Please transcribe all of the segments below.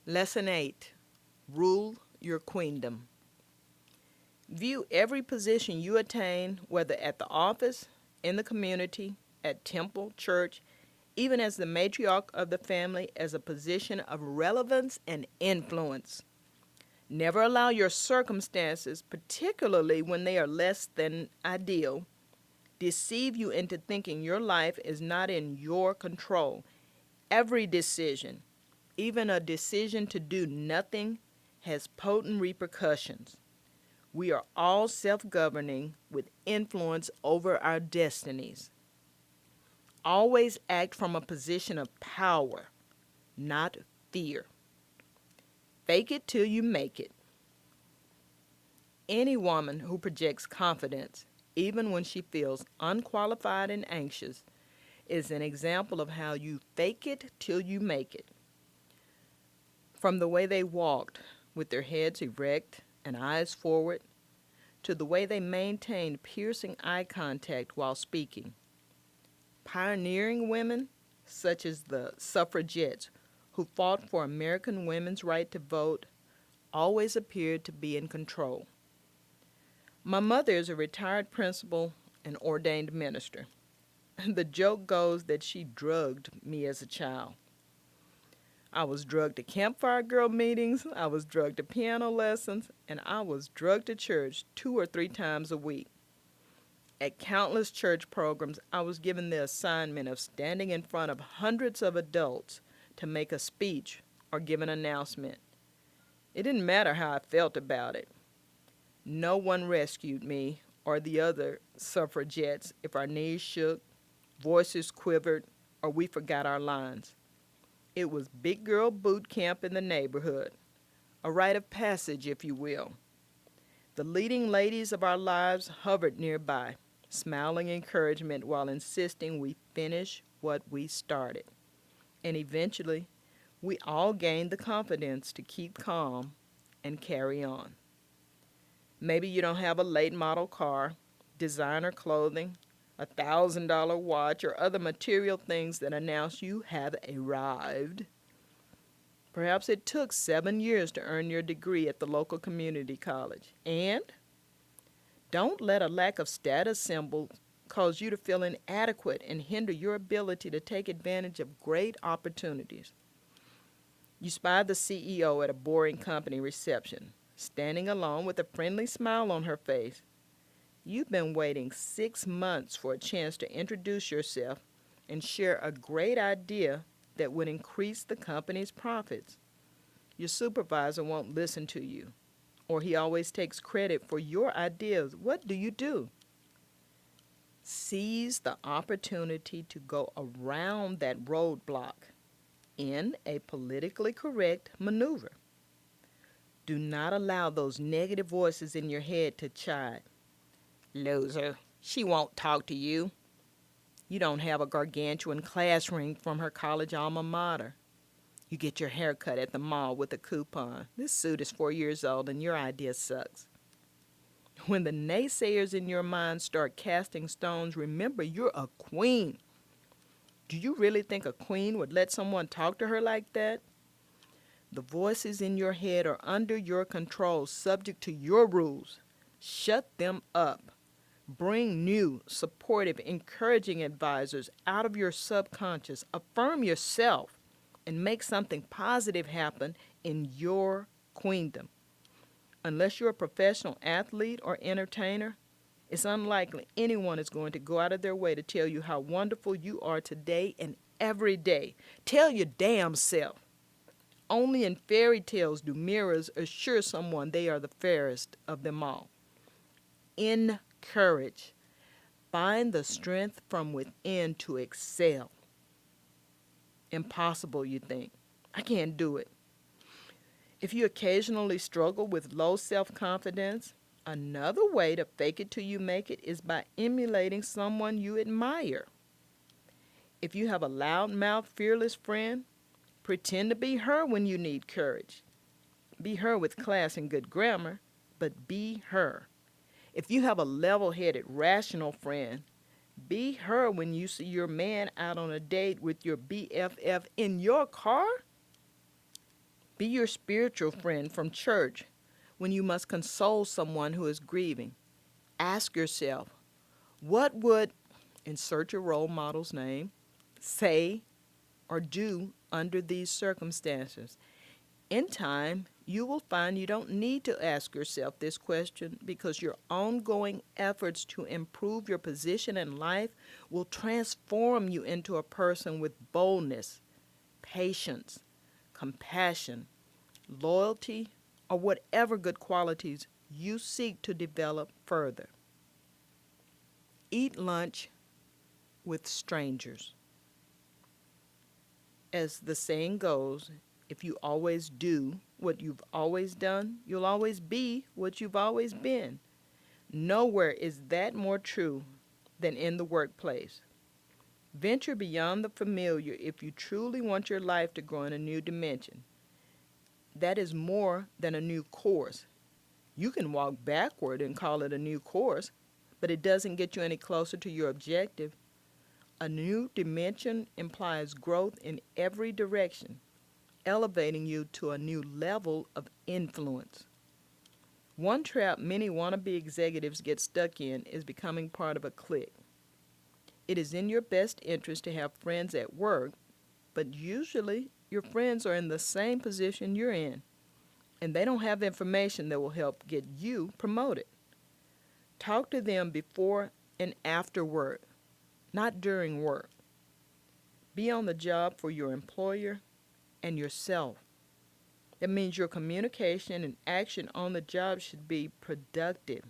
Lesson 8. Rule your queendom. View every position you attain, whether at the office, in the community, at temple, church, even as the matriarch of the family, as a position of relevance and influence. Never allow your circumstances, particularly when they are less than ideal, deceive you into thinking your life is not in your control. Every decision, even a decision to do nothing, has potent repercussions. We are all self-governing with influence over our destinies. Always act from a position of power, not fear. Fake it till you make it. Any woman who projects confidence, even when she feels unqualified and anxious, is an example of how you fake it till you make it. From the way they walked, with their heads erect and eyes forward, to the way they maintained piercing eye contact while speaking. Pioneering women, such as the suffragettes who fought for American women's right to vote, always appeared to be in control. My mother is a retired principal and ordained minister. The joke goes that she drugged me as a child. I was drugged to campfire girl meetings, I was drugged to piano lessons, and I was drugged to church 2 or 3 times a week. At countless church programs, I was given the assignment of standing in front of hundreds of adults to make a speech or give an announcement. It didn't matter how I felt about it. No one rescued me or the other suffragettes if our knees shook, voices quivered, or we forgot our lines. It was big girl boot camp in the neighborhood, a rite of passage, if you will. The leading ladies of our lives hovered nearby, smiling encouragement while insisting we finish what we started. And eventually, we all gained the confidence to keep calm and carry on. Maybe you don't have a late model car, designer clothing, $1,000 watch, or other material things that announce you have arrived. Perhaps it took 7 years to earn your degree at the local community college. And don't let a lack of status symbol cause you to feel inadequate and hinder your ability to take advantage of great opportunities. You spy the CEO at a boring company reception, standing alone with a friendly smile on her face. You've been waiting 6 months for a chance to introduce yourself and share a great idea that would increase the company's profits. Your supervisor won't listen to you, or he always takes credit for your ideas. What do? Seize the opportunity to go around that roadblock in a politically correct maneuver. Do not allow those negative voices in your head to chide. Loser, she won't talk to you. You don't have a gargantuan class ring from her college alma mater. You get your hair cut at the mall with a coupon. This suit is 4 years old and your idea sucks. When the naysayers in your mind start casting stones, remember you're a queen. Do you really think a queen would let someone talk to her like that? The voices in your head are under your control, subject to your rules. Shut them up. Bring new, supportive, encouraging advisors out of your subconscious. Affirm yourself and make something positive happen in your queendom. Unless you're a professional athlete or entertainer, it's unlikely anyone is going to go out of their way to tell you how wonderful you are today and every day. Tell your damn self. Only in fairy tales do mirrors assure someone they are the fairest of them all. Encourage. Find the strength from within to excel. Impossible, you think. I can't do it. If you occasionally struggle with low self-confidence, another way to fake it till you make it is by emulating someone you admire. If you have a loudmouth, fearless friend, pretend to be her when you need courage. Be her with class and good grammar, but be her. If you have a level-headed, rational friend, be her when you see your man out on a date with your BFF in your car. Be your spiritual friend from church when you must console someone who is grieving. Ask yourself, what would, insert your role model's name, say or do under these circumstances? In time, you will find you don't need to ask yourself this question because your ongoing efforts to improve your position in life will transform you into a person with boldness, patience, compassion, loyalty, or whatever good qualities you seek to develop further. Eat lunch with strangers. As the saying goes, if you always do what you've always done, you'll always be what you've always been. Nowhere is that more true than in the workplace. Venture beyond the familiar if you truly want your life to grow in a new dimension. That is more than a new course. You can walk backward and call it a new course, but it doesn't get you any closer to your objective. A new dimension implies growth in every direction, elevating you to a new level of influence. One trap many wannabe executives get stuck in is becoming part of a clique. It is in your best interest to have friends at work, but usually your friends are in the same position you're in, and they don't have information that will help get you promoted. Talk to them before and after work, not during work. Be on the job for your employer and yourself. That means your communication and action on the job should be productive.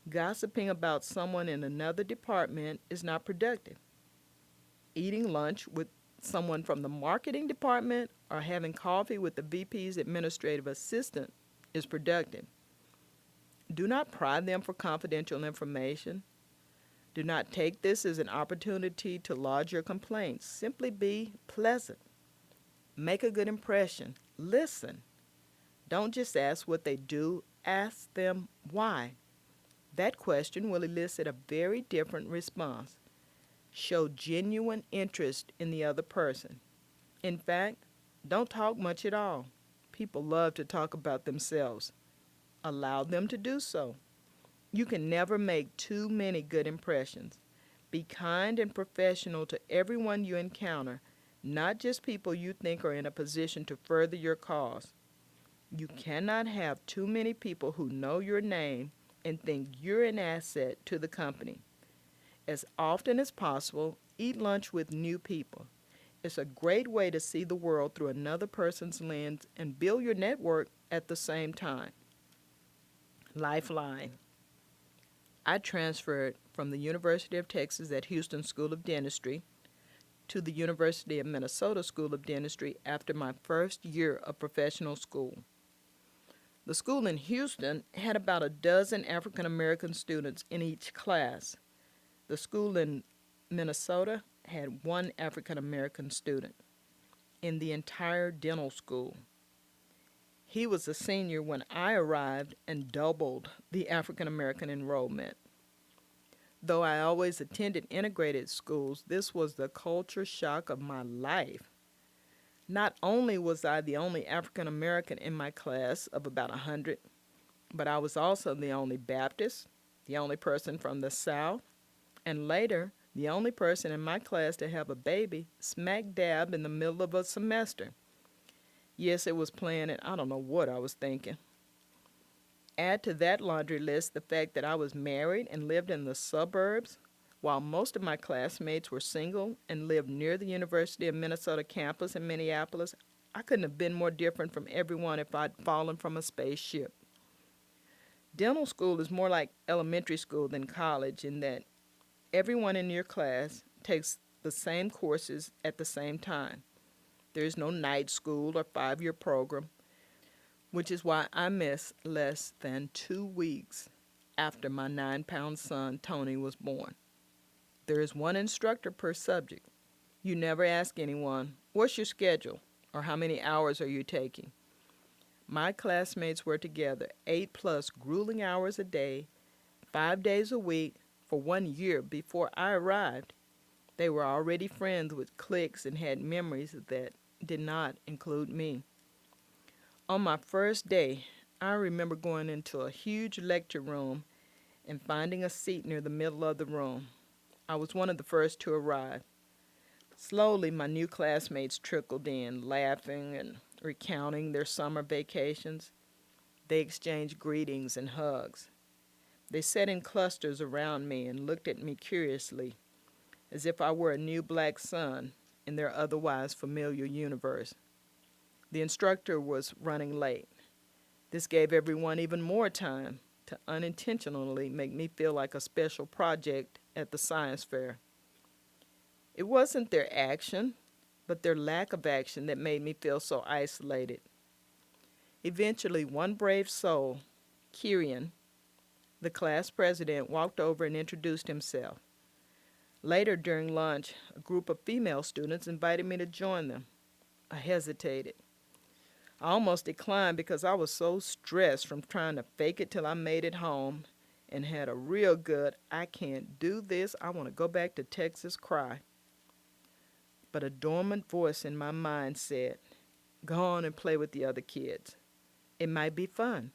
Gossiping about someone in another department is not productive. Eating lunch with someone from the marketing department or having coffee with the VP's administrative assistant is productive. Do not pry them for confidential information. Do not take this as an opportunity to lodge your complaints. Simply be pleasant. Make a good impression. Listen. Don't just ask what they do, ask them why. That question will elicit a very different response. Show genuine interest in the other person. In fact, don't talk much at all. People love to talk about themselves. Allow them to do so. You can never make too many good impressions. Be kind and professional to everyone you encounter, not just people you think are in a position to further your cause. You cannot have too many people who know your name and think you're an asset to the company. As often as possible, eat lunch with new people. It's a great way to see the world through another person's lens and build your network at the same time. Lifeline. I transferred from the University of Texas at Houston School of Dentistry to the University of Minnesota School of Dentistry after my first year of professional school. The school in Houston had about a dozen African American students in each class. The school in Minnesota had one African American student in the entire dental school. He was a senior when I arrived and doubled the African American enrollment. Though I always attended integrated schools, this was the culture shock of my life. Not only was I the only African American in my class of about 100, but I was also the only Baptist, the only person from the South, and later the only person in my class to have a baby smack dab in the middle of a semester. Yes, it was planned, and I don't know what I was thinking. Add to that laundry list the fact that I was married and lived in the suburbs, while most of my classmates were single and lived near the University of Minnesota campus in Minneapolis. I couldn't have been more different from everyone if I'd fallen from a spaceship. Dental school is more like elementary school than college in that everyone in your class takes the same courses at the same time. There is no night school or 5-year program, which is why I missed less than 2 weeks after my 9-pound son, Tony, was born. There is one instructor per subject. You never ask anyone, what's your schedule, or how many hours are you taking? My classmates were together 8+ grueling hours a day, 5 days a week, for 1 year before I arrived. They were already friends with cliques and had memories that did not include me. On my first day, I remember going into a huge lecture room and finding a seat near the middle of the room. I was one of the first to arrive. Slowly, my new classmates trickled in, laughing and recounting their summer vacations. They exchanged greetings and hugs. They sat in clusters around me and looked at me curiously, as if I were a new black sun in their otherwise familiar universe. The instructor was running late. This gave everyone even more time to unintentionally make me feel like a special project at the science fair. It wasn't their action, but their lack of action that made me feel so isolated. Eventually, one brave soul, Kirian, the class president, walked over and introduced himself. Later, during lunch, a group of female students invited me to join them. I hesitated. I almost declined because I was so stressed from trying to fake it till I made it home and had a real good, I can't do this, I want to go back to Texas cry. But a dormant voice in my mind said, go on and play with the other kids. It might be fun.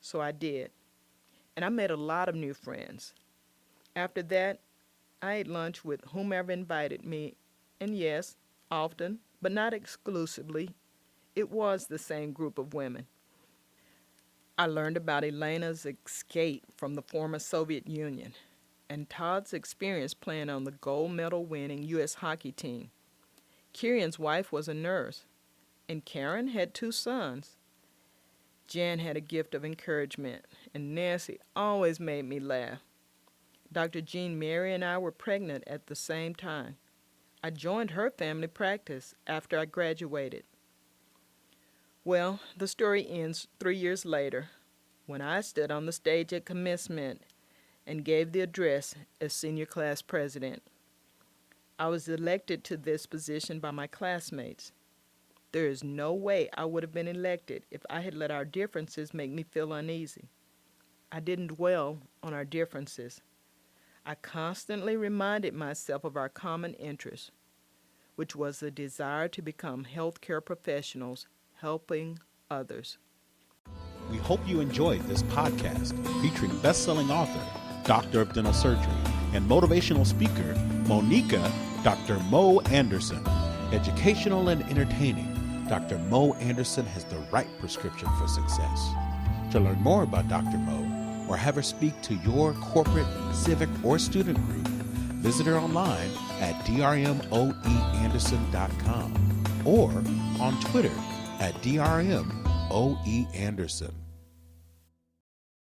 So I did. And I made a lot of new friends. After that, I ate lunch with whomever invited me. And yes, often, but not exclusively, it was the same group of women. I learned about Elena's escape from the former Soviet Union and Todd's experience playing on the gold medal winning U.S. hockey team. Kirian's wife was a nurse, and Karen had 2 sons. Jan had a gift of encouragement, and Nancy always made me laugh. Dr. Jean Mary and I were pregnant at the same time. I joined her family practice after I graduated. Well, the story ends 3 years later when I stood on the stage at commencement and gave the address as senior class president. I was elected to this position by my classmates. There is no way I would have been elected if I had let our differences make me feel uneasy. I didn't dwell on our differences. I constantly reminded myself of our common interest, which was the desire to become healthcare professionals helping others. We hope you enjoyed this podcast featuring best-selling author, Doctor of Dental Surgery, and motivational speaker, Monica Dr. Mo Anderson. Educational and entertaining, Dr. Mo Anderson has the right prescription for success. To learn more about Dr. Mo or have her speak to your corporate, civic, or student group, visit her online at drmoeanderson.com or on Twitter at drmoeanderson.